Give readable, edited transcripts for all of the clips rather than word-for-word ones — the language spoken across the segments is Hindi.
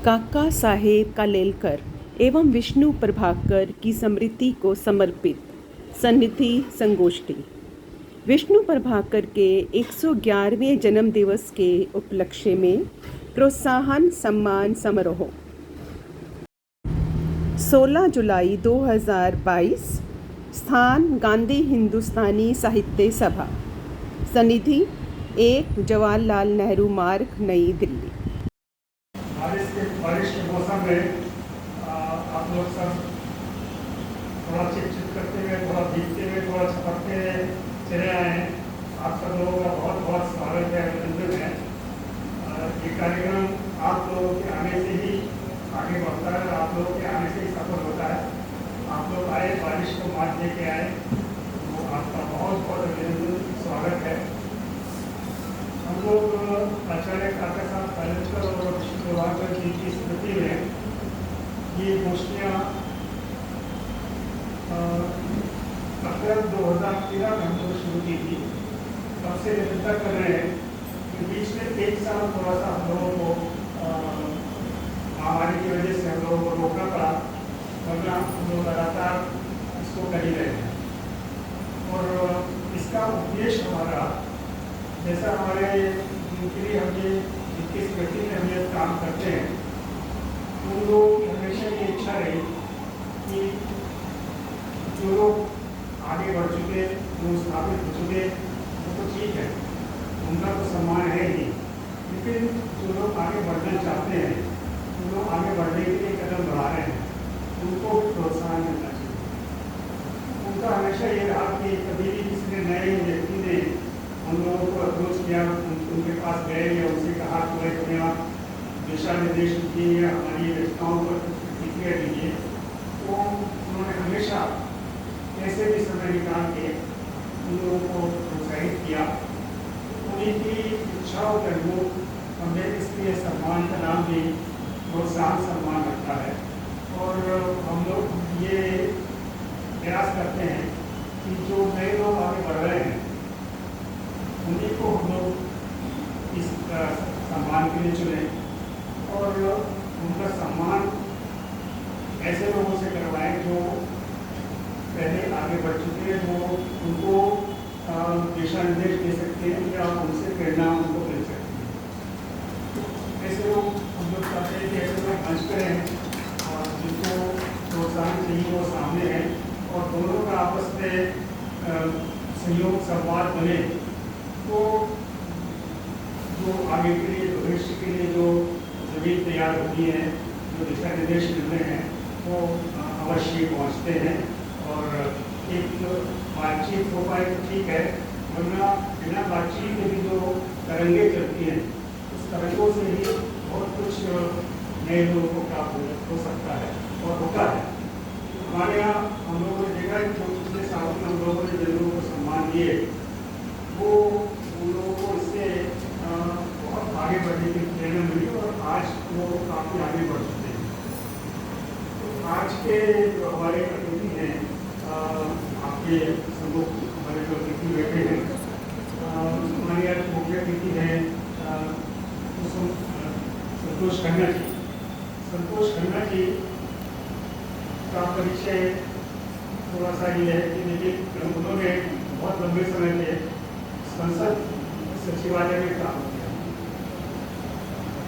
काका साहेब कालेलकर एवं विष्णु प्रभाकर की स्मृति को समर्पित सन्निधि संगोष्ठी। विष्णु प्रभाकर के 111वें जन्म दिवस के उपलक्ष्य में प्रोत्साहन सम्मान समारोह 16 जुलाई 2022। स्थान गांधी हिंदुस्तानी साहित्य सभा, सन्निधि 1 जवाहरलाल नेहरू मार्ग, नई दिल्ली। बारिश के मौसम में आप लोग सब थोड़ा चिट करते हुए, थोड़ा भीगते हुए, थोड़ा छपकते हुए चले आए हैं। आप सब लोगों का बहुत बहुत स्वागत है, अभिनंदन है। ये कार्यक्रम आप लोगों के आने से ही आगे बढ़ता है, आप लोगों के आने से ही सफल होता है। आप लोग आए, बारिश को मात दे के आए, तो आपका बहुत बहुत अभिनंदन, स्वागत है। हम लोग आचार्य काका साहब कालेलकर और विष्णु प्रभाकर जी की स्मृति में ये गोष्ठियाँ अप्रैल 2013 में हम लोग शुरू की थी। तब से निरंतर कर रहे हैं कि बीच में 1 साल थोड़ा सा हम लोगों को महामारी की वजह से हम लोगों को रोकना पड़ा, वरना हम लोग लगातार इसको कर ही रहे हैं। और इसका उद्देश्य हमारा, जैसा हमारे जिनके लिए हम ये जिनकी स्मृति में हम ये काम करते हैं, उन लोगों की हमेशा ये इच्छा रही कि जो लोग आगे बढ़ चुके, जो स्थापित हो चुके, वो तो ठीक है, उनका तो सम्मान है ही, लेकिन जो लोग आगे बढ़ना चाहते हैं, जो लोग आगे बढ़ने के लिए कदम बढ़ा रहे हैं, उनको प्रोत्साहन मिलना चाहिए। उनका हमेशा ये रहा कि कभी भी किसी ने नए व्यक्ति ने हम लोगों को अप्रोच किया, उनके पास गए या उनसे कहा कि भाई तुम्हें आप दिशा निर्देश दीजिए या हमारी रचनाओं पर प्रतिक्रिया दीजिए, तो उन्होंने हमेशा कैसे भी समय निकाल के उन लोगों को प्रोत्साहित किया। उन्हीं की इच्छाओं के अनुरूप हमने इसलिए सम्मान का नाम भी प्रोत्साहन सम्मान रखा है। और हम लोग ये प्रयास करते हैं कि जो नए लोग आगे बढ़ रहे हैं, उन्हीं को हम लोग इस सम्मान के लिए चुने और उनका सम्मान ऐसे लोगों से करवाएं जो पहले आगे बढ़ चुके हैं, जो उनको दिशा निर्देश दे सकते हैं या उनसे प्रेरणा उनको मिल सकती है। ऐसे लोग हम लोग चाहते हैं कि ऐसे लोग मंच पर हैं और जिनको प्रोत्साहन चाहिए वो सामने हैं, और दोनों का आपस में सहयोग संवाद बने, तो जो आगे के लिए, भविष्य के लिए जो जमीन तैयार होती है, जो दिशा निर्देश मिल रहे हैं, वो अवश्य पहुंचते हैं। और एक बातचीत हो पाए तो ठीक है, वरना बिना बातचीत के भी जो तरंगे चलती हैं, उस तरंगों से ही बहुत कुछ नए लोगों को प्राप्त हो सकता है और होता है। हमारे यहाँ हम लोगों ने देखा कि जो पिछले सालों में हम लोगों ने जिन लोगों को सम्मान दिए, वो उन लोगों को इससे बहुत आगे बढ़ने की प्रेरणा मिली और आज वो काफ़ी आगे बढ़ चुके हैं। तो आज के जो हमारे अतिथि हैं, आपके सम्मुख हमारे जो अतिथि बैठे हैं, हमारे आज मुख्य अतिथि हैं संतोष खन्ना जी। संतोष खन्ना जी का परिचय थोड़ा सा ये है कि देखिए, उन्होंने बहुत लंबे समय से संसद सचिवालय में काम किया।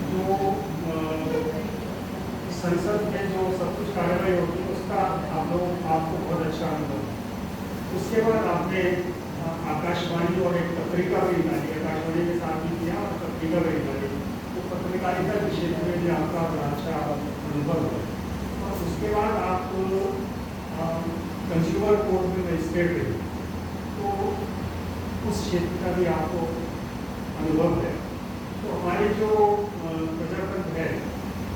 जो संसद में जो सब कुछ कार्रवाई होती है, उसका आप लोग आपको बहुत अच्छा अनुभव। उसके बाद आपने आकाशवाणी और एक पत्रिका भी निकाली, आकाशवाणी के साथ भी किया और पत्रिका भी निकाली। तो पत्रकारिता के क्षेत्र में भी आपका बड़ा अच्छा अनुभव है। और उसके बाद आप कंज्यूमर कोर्ट में मजिस्ट्रेट रहे, तो उस क्षेत्र का भी आपको अनुभव है। तो हमारे जो प्रजातंत्र है,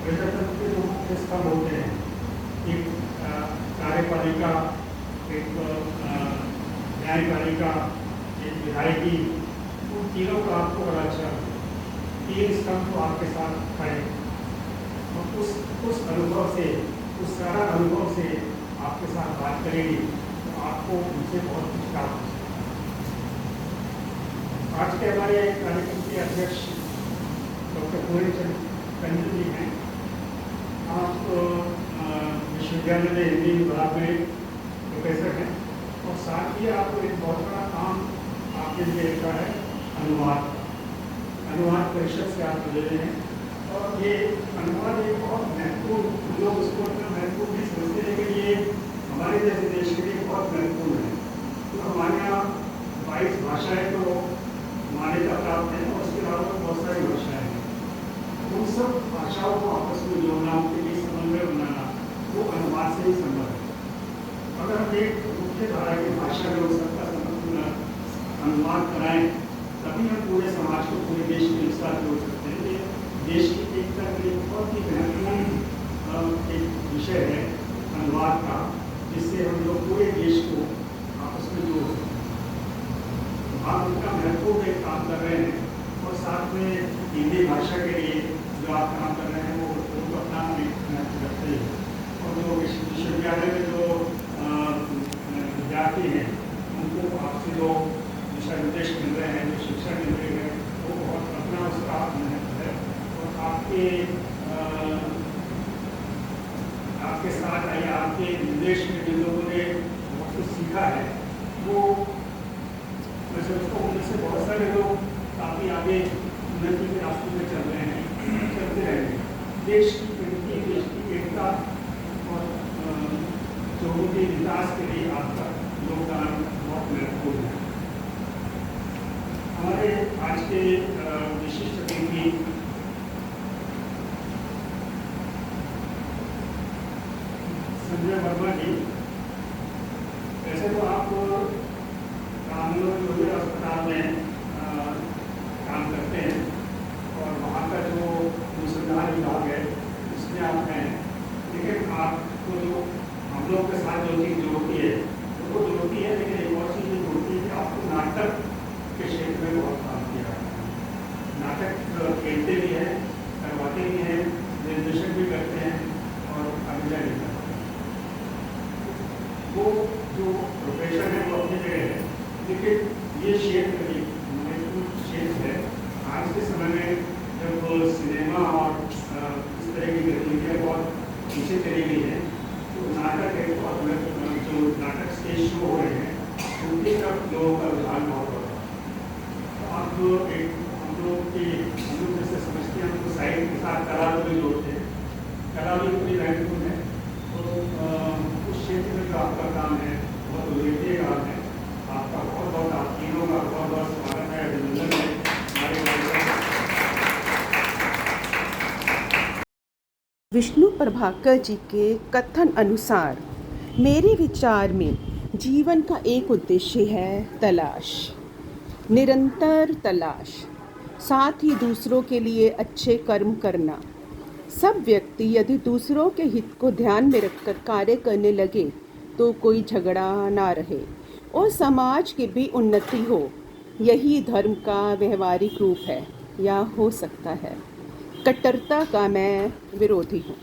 प्रजातंत्र के जो मुख्य स्तंभ होते हैं, एक कार्यपालिका, एक न्यायपालिका, एक विधायिकी, उन तीनों का आपको बड़ा अच्छा 3 स्तंभ तो आपके साथ खड़े। और उस अनुभव से, उस सारा अनुभव से आपके साथ बात करेंगे तो आपको उनसे बहुत कुछ प्राप्त हो सकता है। आज के हमारे कार्यक्रम के अध्यक्ष डॉक्टर पूर्णचंद टंडन जी हैं। विश्वविद्यालय में हिंदी विभाग में प्रोफेसर हैं, और साथ ही आपको एक बहुत बड़ा काम आपके लिए रहता है अनुवाद। अनुवाद परिषद से आप जुड़े हैं, और ये अनुवाद एक बहुत महत्वपूर्ण, लोग उसको इतना महत्वपूर्ण नहीं समझते, लेकिन ये हमारे जैसे देश के लिए बहुत महत्वपूर्ण है। तो हमारे यहाँ 22 भाषाएँ तो मान्यता प्राप्त है, और उसके अलावा बहुत सारी भाषाएँ हैं। उन सब भाषाओं को आपस में जोड़ना, उनके लिए समन्वय बनाना, वो अनुवाद से ही संभव है। अगर हम एक मुख्य धारा की भाषा में उस सबका अनुवाद कराएं, तभी हम पूरे समाज को, पूरे देश के एक साथ जोड़ सकते हैं। ये देश की एकता के लिए बहुत ही महत्वपूर्ण एक विषय है अनुवाद का, जिससे हम लोग पूरे देश को आपस में जोड़ सकते हैं। आप उनका महत्वपूर्ण एक काम कर रहे हैं, और साथ में हिंदी भाषा के लिए जो आप काम कर रहे हैं वो उनको अपना महत्व रखते हैं। और जो विश्वविद्यालय में जो विद्यार्थी हैं, उनको आपसे जो दिशा निर्देश मिल रहे हैं, जो शिक्षा मिल रही है, वो बहुत अपना उसका महत्व है। और आपके साथ आइए, आपके निर्देश में जिन लोगों ने बहुत कुछ सीखा है, वो मैं समझता हूँ उनमें से बहुत सारे लोग काफ़ी आगे उन्नति के रास्ते में चल रहे हैं, चलते रहेंगे। देश की प्रगति, देश की एकता और लोगों के विकास के लिए आपका योगदान बहुत महत्वपूर्ण है। हमारे आज के विशिष्ट अतिथि संजय वर्मा जी, वैसे तो आप कानून अस्पताल में काम करते हैं, और वहाँ का जो अनुसंधान विभाग है उसमें आप हैं, लेकिन आपको जो हम लोग के साथ जो चीज़ जोड़ती है वो जोड़ती है, लेकिन एक और चीज़ जो जोड़ती है कि आपको नाटक के क्षेत्र में बहुत काम किया है। नाटक खेलते भी हैं, करवाते भी हैं, निर्देशन भी करते हैं, और अभिनय भी करते हैं। वो जो प्रोफेशन है वो अपनी जगह है, लेकिन ये क्षेत्र भी महत्वपूर्ण क्षेत्र है। आज के समय में जब सिनेमा और इस तरह की गतिविधियाँ बहुत पीछे चली गई है, तो नाटक एक बहुत जो नाटक स्टेज शो हो रहे हैं, उनकी तरफ लोगों का रुझान बहुत हो रहा है। तो आप हम लोग जैसे समझते हैं, हमको साइड के साथ कला भी जोड़ते हैं, कला भी इतनी महत्वपूर्ण है। तो उस क्षेत्र में जो आपका काम है बहुत उल्लेखनीय काम है। आपका बहुत बहुत, आप तीनों का बहुत बहुत स्वागत है, अभिनंदन है हमारे। विष्णु प्रभाकर जी के कथन अनुसार मेरे विचार में जीवन का एक उद्देश्य है तलाश, निरंतर तलाश, साथ ही दूसरों के लिए अच्छे कर्म करना। सब व्यक्ति यदि दूसरों के हित को ध्यान में रखकर कार्य करने लगे तो कोई झगड़ा ना रहे और समाज की भी उन्नति हो। यही धर्म का व्यवहारिक रूप है, या हो सकता है। कट्टरता का मैं विरोधी हूँ।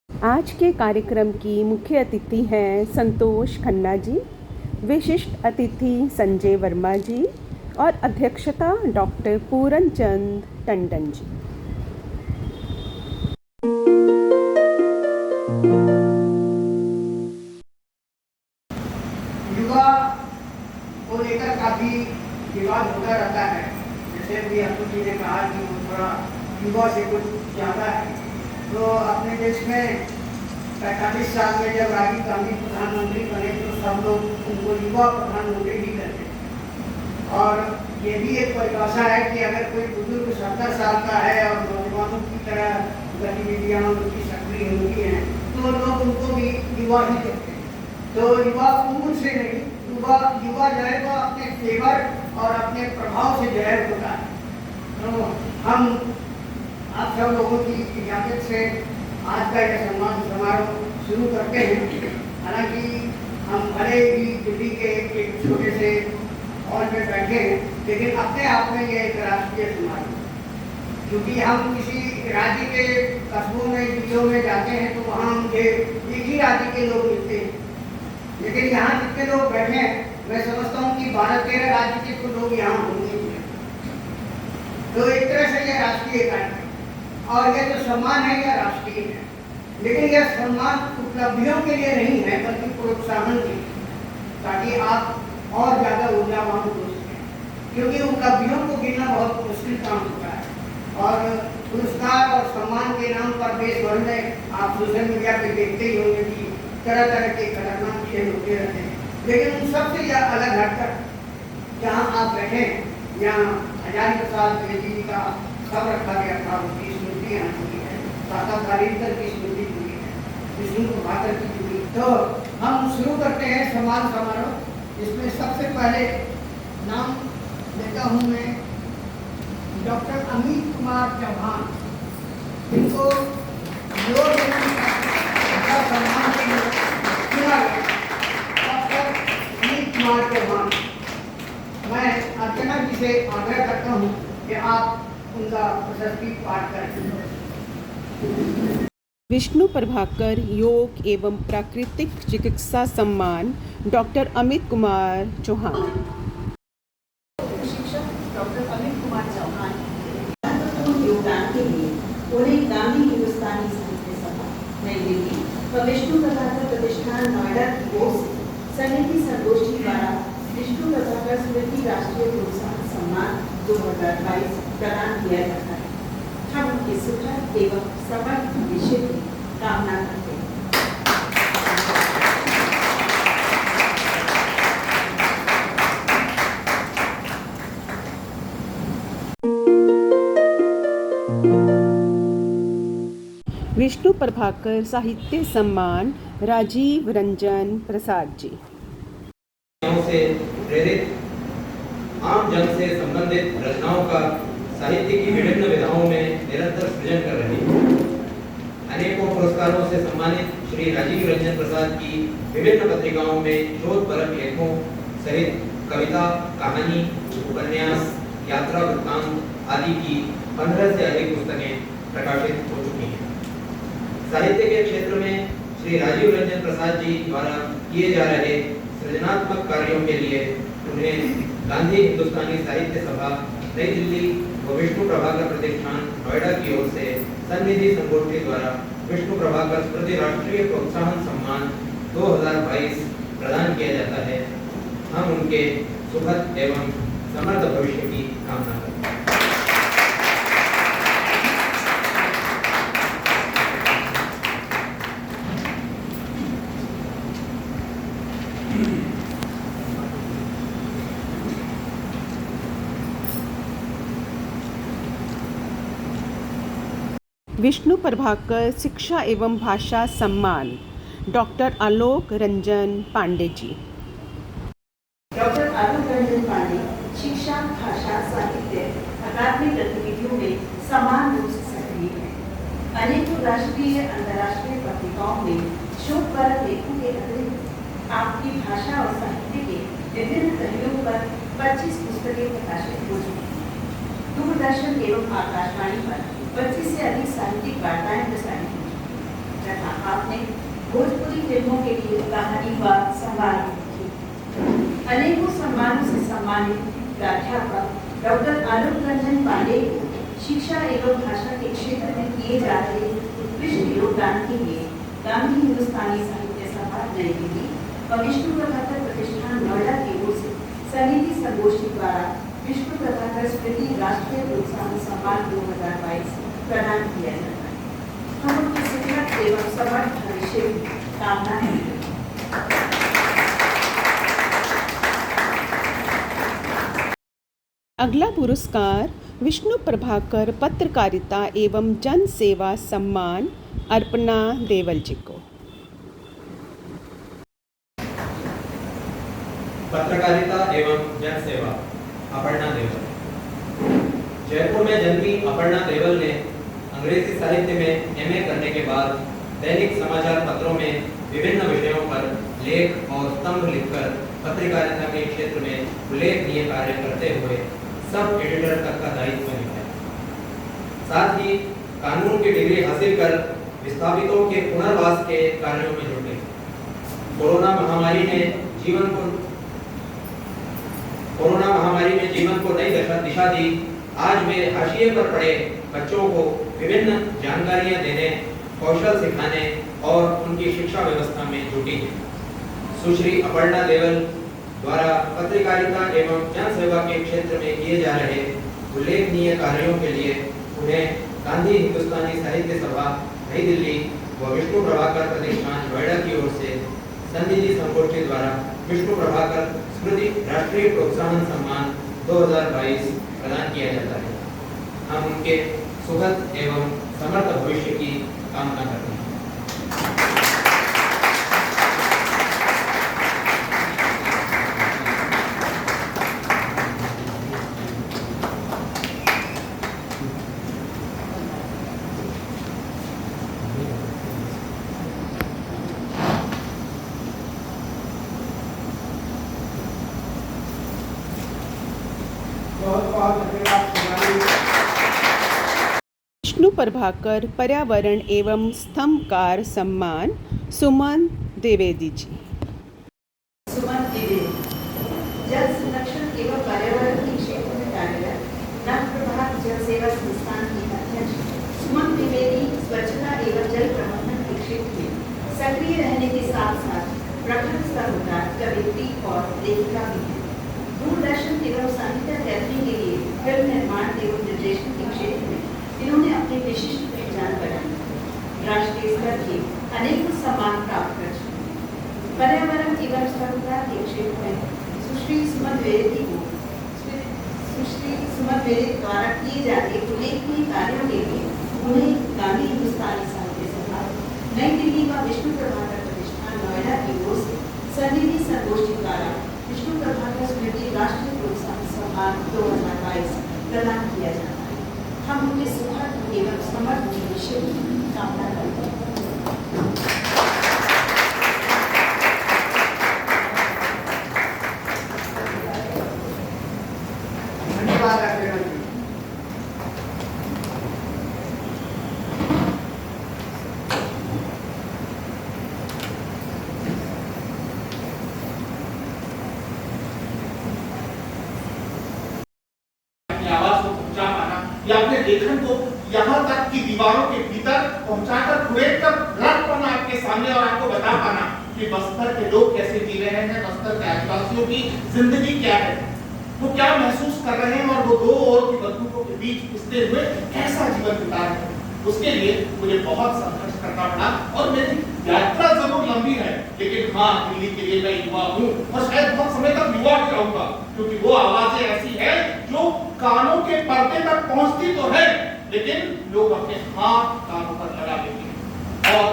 आज के कार्यक्रम की मुख्य अतिथि हैं संतोष खन्ना जी, विशिष्ट अतिथि संजय वर्मा जी और अध्यक्षता डॉक्टर पूरन चंद टंडन जी। युवा को लेकर काफी विवाद होता रहता है। जैसे भी अतुल जी ने कहा कि वो थोड़ा युवा से कुछ ज़्यादा है। तो अपने देश में 45 साल में जब राजीव गांधी प्रधानमंत्री बने तो सब लोग उनको युवा प्रधानमंत्री भी कहते हैं। और ये भी एक परिभाषा है कि अगर कोई बुजुर्ग 70 साल का है और नौजवानों की तरह गतिविधियाँ उनकी सक्रिय होती हैं तो लोग उनको भी युवा ही कहते हैं। तो युवा उम्र से नहीं, युवा जो है वो अपने तेवर और अपने प्रभाव से जो है होता है। तो हम आप सब लोगों की इजाज़त से आज का यह सम्मान समारोह शुरू करते हैं। हालांकि हम भले ही दिल्ली के एक छोटे से हॉल में बैठे हैं, लेकिन अपने आप में यह एक राष्ट्रीय समारोह, क्योंकि हम किसी राज्य के कस्बों में, जिलों में जाते हैं तो वहाँ मुझे एक ही राज्य के लोग मिलते हैं, लेकिन यहाँ जितने लोग बैठे हैं मैं समझता हूँ कि 12-13 राज्य के तो लोग यहाँ होंगे। तो एक तरह से यह राष्ट्रीय कार्य है और यह जो सम्मान है यह राष्ट्रीय है, लेकिन यह सम्मान उपलब्धियों के लिए नहीं है बल्कि प्रोत्साहन के लिए, ताकि आप और ज़्यादा ऊर्जावान हो सकें, क्योंकि उपलब्धियों को गिनना बहुत मुश्किल काम होता है और पुरस्कार और सम्मान के नाम पर देश भर में आप सोशल मीडिया पे देखते ही होंगे कि तरह तरह के खतरनाक खेल होते रहते हैं, लेकिन उन सबसे यह अलग हटकर जहाँ आप बैठे हैं यहाँ हजारी प्रसाद द्विवेदी जी का सब रखा गया था, उसकी स्मृति यहाँ जुड़ी है, दादा कारिंदर की स्मृति जुड़ी है, विष्णु प्रभाकर की जुड़ी। तो हम शुरू करते हैं सम्मान समारोह। इसमें सबसे पहले नाम लेता हूँ मैं डॉक्टर अमित कुमार चौहान, जिनको योग सम्मान के लिए चुना गया। डॉक्टर अमित कुमार चौहान, मैं अर्चना जी से आग्रह करता हूँ कि आप उनका प्रशस्ति पाठ करें। विष्णु प्रभाकर योग एवं प्राकृतिक चिकित्सा सम्मान डॉक्टर अमित कुमार चौहान। शिक्षक डॉक्टर अमित कुमार चौहान महत्वपूर्ण योगदान के लिए उन्हें गांधी हिंदुस्तानी साहित्य सभा नई दिल्ली व विष्णु प्रभाकर प्रतिष्ठान नोएडा की ओर से समिति संगोष्ठी द्वारा विष्णु प्रभाकर स्मृति राष्ट्रीय प्रोत्साहन सम्मान 2022 प्रदान किया जाता है। हम उनके सुखद एवं समर्थ भविष्य की कामना करते हैं। विष्णु प्रभाकर साहित्य सम्मान राजीव रंजन प्रसाद जी। से प्रेरित आम जन से संबंधित रचनाओं का साहित्य की विभिन्न विधाओं में निरंतर सृजन कर रही है। अनेकों पुरस्कारों से सम्मानित श्री राजीव रंजन प्रसाद की विभिन्न पत्रिकाओं में शोधपरक लेखों सहित कविता, कहानी, उपन्यास, यात्रा वृत्तांत आदि की 15 से अधिक पुस्तकें प्रकाशित हो चुकी हैं। साहित्य के क्षेत्र में श्री राजीव रंजन प्रसाद जी द्वारा किए जा रहे सृजनात्मक कार्यों के लिए उन्हें गांधी हिंदुस्तानी साहित्य सभा नई दिल्ली व विष्णु प्रभाकर प्रतिष्ठान नोएडा की ओर से सन्निधि संगोष्ठी द्वारा विष्णु प्रभाकर स्मृति राष्ट्रीय प्रोत्साहन सम्मान 2022 प्रदान किया जाता है। हम उनके सुखद एवं समृद्ध भविष्य की कामना करते हैं। विष्णु प्रभाकर शिक्षा एवं भाषा सम्मान डॉक्टर आलोक रंजन पांडे जी। डॉक्टर आलोक रंजन पांडे शिक्षा, भाषा, साहित्य, अकादमिक गतिविधियों में समान रूप से सक्रिय हैं। अनेकों राष्ट्रीय अंतर्राष्ट्रीय पत्रिकाओं में शोधपरक लेखों के अतिरिक्त आपकी भाषा और साहित्य के विभिन्न पहलुओं पर 25 पुस्तकें प्रकाशित हो चुकी हैं। दूरदर्शन एवं आकाशवाणी पर 25 से अधिक साहित्यिक वार्ताएं प्रसारित की तथा आपने भोजपुरी फिल्मों के लिए कहानी व संवाद लिखी। अनेकों सम्मानों से सम्मानित प्राध्यापक डॉक्टर आलोक रंजन पांडे को शिक्षा एवं भाषा के क्षेत्र में किए जा रहे उत्कृष्ट योगदान के लिए गांधी हिंदुस्तानी साहित्य सभा नई दिल्ली और विष्णु प्रभाकर प्रतिष्ठान नोएडा की ओर से समिति संगोष्ठी द्वारा विष्णु प्रभाकर स्मृति राष्ट्रीय प्रोत्साहन सम्मान 2022 प्रदान किया जाता है। हम उनके सुखद एवं समर्थ भविष्य की कामना करते हैं। अगला पुरस्कार विष्णु प्रभाकर पत्रकारिता एवं जन सेवा सम्मान अर्पणा देवल जी को। पत्रकारिता एवं जन सेवा अपर्णा देवल। जयपुर में जन्मी अपर्णा देवल ने अंग्रेजी साहित्य में एमए करने के बाद दैनिक समाचार पत्रों में विभिन्न विषयों पर लेख और स्तंभ लिखकर पत्रकारिता के क्षेत्र में उल्लेखनीय कार्य करते हुए सब एडिटर तक का दायित्व निभाया। साथ ही कानून की डिग्री हासिल कर विस्थापितों के पुनर्वास के कार्यों में जुट गए। कोरोना महामारी ने जीवन को नई दिशा दी आज वे हाशिए पर पड़े बच्चों को विभिन्न जानकारियां देने, कौशल सिखाने और उनकी शिक्षा व्यवस्था में जुटी है। सुश्री अपर्णा देवल द्वारा पत्रकारिता एवं जन सेवा के क्षेत्र में किए जा रहे उल्लेखनीय कार्यों के लिए उन्हें गांधी हिंदुस्तानी साहित्य सभा नई दिल्ली व विष्णु प्रभाकर प्रतिष्ठान नोएडा की ओर से संनिधि संगोष्ठी द्वारा विष्णु प्रभाकर स्मृति राष्ट्रीय प्रोत्साहन सम्मान 2022 प्रदान किया जाता है। हम उनके सुखद एवं समर्थ भविष्य की कामना करते हैं। बहुत बहुत धन्यवाद हमारी विष्णु प्रभाकर पर्यावरण एवं स्तंभकार सम्मान सुमन द्विवेदी जी। सुमन द्विवेदी जल संरक्षण एवं पर्यावरण के क्षेत्र में कार्यरत नव प्रभात जल सेवा संस्थान की अध्यक्ष सुमन द्विवेदी स्वच्छता एवं जल प्रबंधन के क्षेत्र में सक्रिय रहने के साथ साथ प्रखर सरोकार कवित्री और लेखिका भी है। दूरदर्शन एवं साहित्य अकादमी के लिए फिल्म निर्माण एवं निर्देशन के क्षेत्र में इन्होंने अपनी विशिष्ट पहचान बनाई। राष्ट्रीय स्तर के अनेक सम्मान प्राप्त कर चुके हैं। पर्यावरण एवं स्वच्छता के क्षेत्र में सुश्री सुमन द्विवेदी को द्वारा किए जा रहे उल्लेखनीय कार्यों के लिए उन्हें गांधी हिंदुस्तानी साहित्य सभा नई दिल्ली व विष्णु प्रभाकर प्रतिष्ठान नोएडा की ओर से संनिधि संगोष्ठी द्वारा विष्णु प्रभाकर स्मृति राष्ट्रीय प्रोत्साहन सम्मान 2022 प्रदान किया जाता है। हम उनके सुखद एवं समर्थ भविष्य की कामना करते हैं। धन्यवाद अग्रणी जी। आवाज को पहुंचा पाना या अपने लेखन को यहाँ तक की दीवारों के भीतर पहुंचाकर कुरेद कर रख पाना आपके सामने और आपको बता पाना कि बस्तर के लोग कैसे जी रहे हैं, बस्तर के आदिवासियों की जिंदगी क्या है, वो क्या महसूस कर रहे हैं और वो दो ओर की बंदूकों के बीच पिसते हुए कैसा जीवन बिता रहे हैं। उसके लिए मुझे बहुत संघर्ष करना पड़ा और मेरी यात्रा जरूर लंबी है, लेकिन हाँ, दिल्ली के लिए मैं युवा हूँ और शायद बहुत समय तक युवा भी रहूंगा, क्योंकि वो आवाजें ऐसी है जो कानों के पर्दे तक पहुंचती तो है, लेकिन लोग अपने हाथ कानों पर लगा देते हैं। और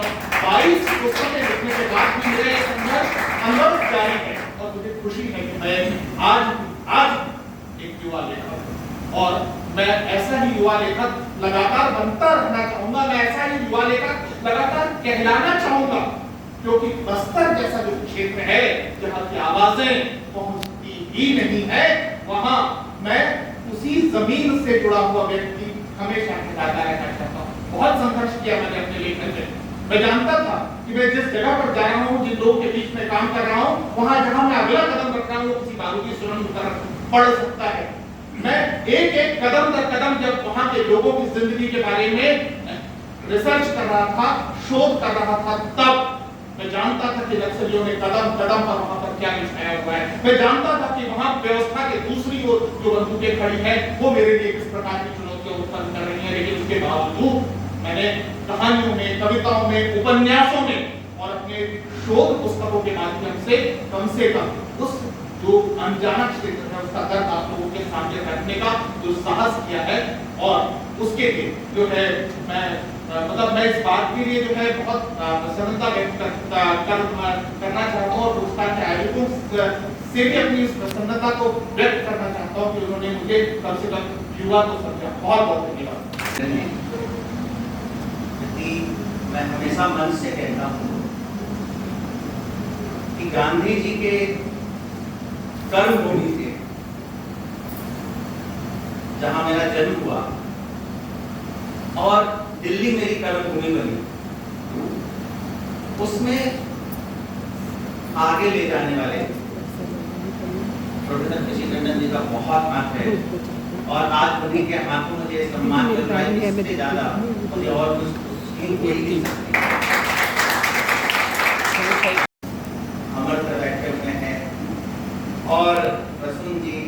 22 पुस्तकें लिखने के बाद भी मेरा ये संघर्ष अंदर जारी है और मुझे खुशी है कि मैं आज एक युवा लेखक हूं और मैं ऐसा ही युवा लेखक लगातार बनता रहना चाहूंगा। मैं ऐसा ही युवा लेखक लगातार कहलाना चाहूंगा, क्योंकि बस्तर जैसा जो क्षेत्र है जहाँ की आवाजें पहुंचती ही नहीं है, वहां मैं उसी जमीन से जुड़ा हुआ व्यक्ति हमेशा कहलाता रहना चाहता हूँ। बहुत संघर्ष किया मैंने अपने लेखन में। मैं जानता था कि मैं जिस जगह पर जा रहा हूँ, जिन लोगों के बीच में काम कर रहा हूँ, वहां जहां मैं अगला कदम रख रहा हूँ, वो किसी बारूदी सुरंग की तरफ पड़ सकता है। मैं एक एक कदम दर कदम जब वहां के लोगों की जिंदगी के बारे में रिसर्च कर रहा था, शोध कर रहा था, तब मैं जानता था कि नक्सलियों ने कदम कदम पर वहां पर क्या बिछाया हुआ है। मैं जानता था कि वहां व्यवस्था के दूसरी ओर जो बंदूकें खड़ी है वो मेरे लिए किस प्रकार की चुनौतियां उत्पन्न कर रही हैं। लेकिन उसके बावजूद मैंने कहानियों में, कविताओं में, उपन्यासों में और अपने शोध पुस्तकों के माध्यम से कम उस जो अनजाना क्षेत्र है उसका दर्द आप लोगों के सामने रखने का जो साहस किया है, और उसके लिए जो है मैं इस बात के लिए जो है बहुत प्रसन्नता व्यक्त करना चाहता हूँ और पुरस्कार के आयोजकों से भी अपनी इस प्रसन्नता को व्यक्त करना चाहता हूँ कि उन्होंने मुझे कम से कम युवा को समझा। बहुत बहुत धन्यवाद। मैं हमेशा मन से कहता हूँ कि गांधी जी के कर्मभूमि से जहां मेरा जन्म हुआ और दिल्ली मेरी कर्मभूमि बनी, उसमें आगे ले जाने वाले प्रोफेसर किसी टंडन जी का बहुत हाथ है और आज उन्हीं के हाथों मुझे सम्मान मिल रहा है, इससे ज़्यादा मुझे और कुछ कोई नहीं सकती। अमर सर बैठे हुए हैं और प्रसून जी,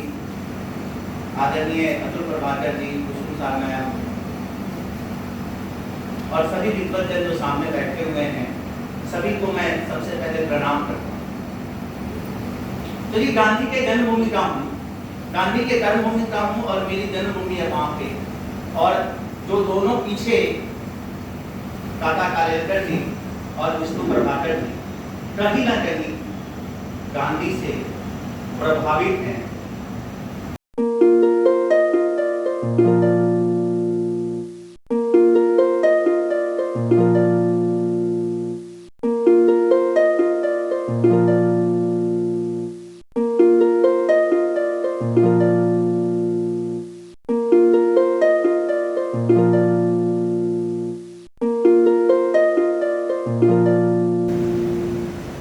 आदरणीय अतुल प्रभाकर जी, कुसुम साहब मैम और सभी विद्वजन जो सामने बैठे हुए हैं, सभी को मैं सबसे पहले प्रणाम करता हूँ। तो ये गांधी के जन्मभूमि का हूँ, गांधी के कर्मभूमि का हूँ और मेरी जन्मभूमि है वहाँ पे। और जो दोनों पीछे काका कालेलकर जी और विष्णु प्रभाकर जी कहीं ना कहीं गांधी से प्रभावित हैं।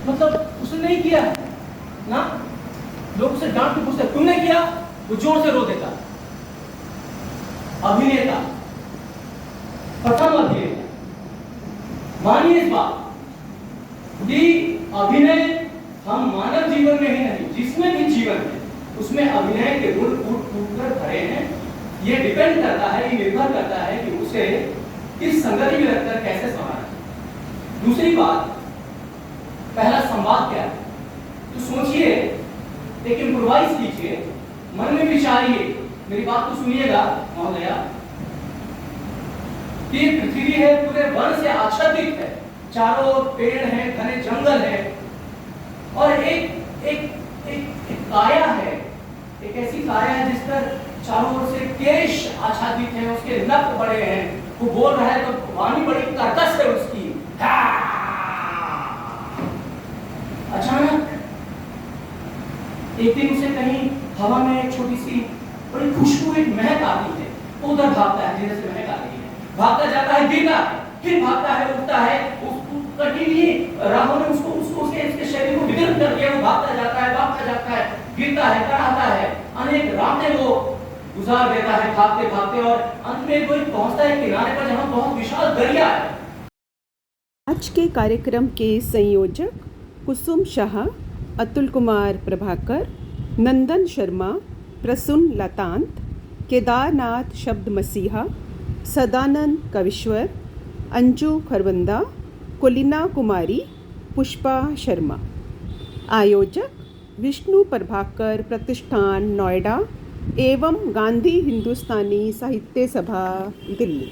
मतलब उसने नहीं किया ना, लोग उसे डांट के पूछते तुमने किया, वो जोर से रो देता। अभिनेता, प्रथम अभिनेता, मानिए इस बात कि अभिनय हम मानव जीवन में ही नहीं, जिसमें भी जीवन है उसमें अभिनय के गुण कूट कर भरे हैं। ये डिपेंड करता है, ये निर्भर करता है कि उसे किस संगति में रखकर कैसे संभालना। दूसरी बात, पहला संवाद क्या है, तो सोचिए, एक इम्प्रोवाइज कीजिए, मन में विचारिए, मेरी बात को सुनिएगा महोदया, कि पृथ्वी है पूरे वन से आच्छादित है, चारों ओर पेड़ हैं, घने जंगल है, और एक एक एक काया है, एक ऐसी काया है जिस पर चारों ओर से केश आच्छादित है, उसके नख बड़े हैं, वो बोल रहा है तो वाणी बड़ी कर्कश है उसकी। अचानक एक दिन उसे कहीं हवा में एक छोटी सी बड़ी खुशबू, एक महक आती है, वो उधर भागता है, धीरे से महक आ रही है, भागता जाता है, गिरता है, फिर भागता है, उठता है, उसको कठिनी राहों ने उसको उसके शरीर को विदीर्ण कर दिया, वो भागता जाता है, गिरता है, कराहता है, अनेक रातें वो गुजार देता है भागते भागते, और अंत में वो पहुंचता है किनारे पर जहां बहुत विशाल दरिया है। आज के कार्यक्रम के संयोजक कुसुम शाह, अतुल कुमार प्रभाकर, नंदन शर्मा, प्रसून लतांत, केदारनाथ शब्द मसीहा, सदानंद कविश्वर, अंजू खरवंदा, कुलिना कुमारी, पुष्पा शर्मा। आयोजक विष्णु प्रभाकर प्रतिष्ठान नोएडा एवं गांधी हिंदुस्तानी साहित्य सभा दिल्ली।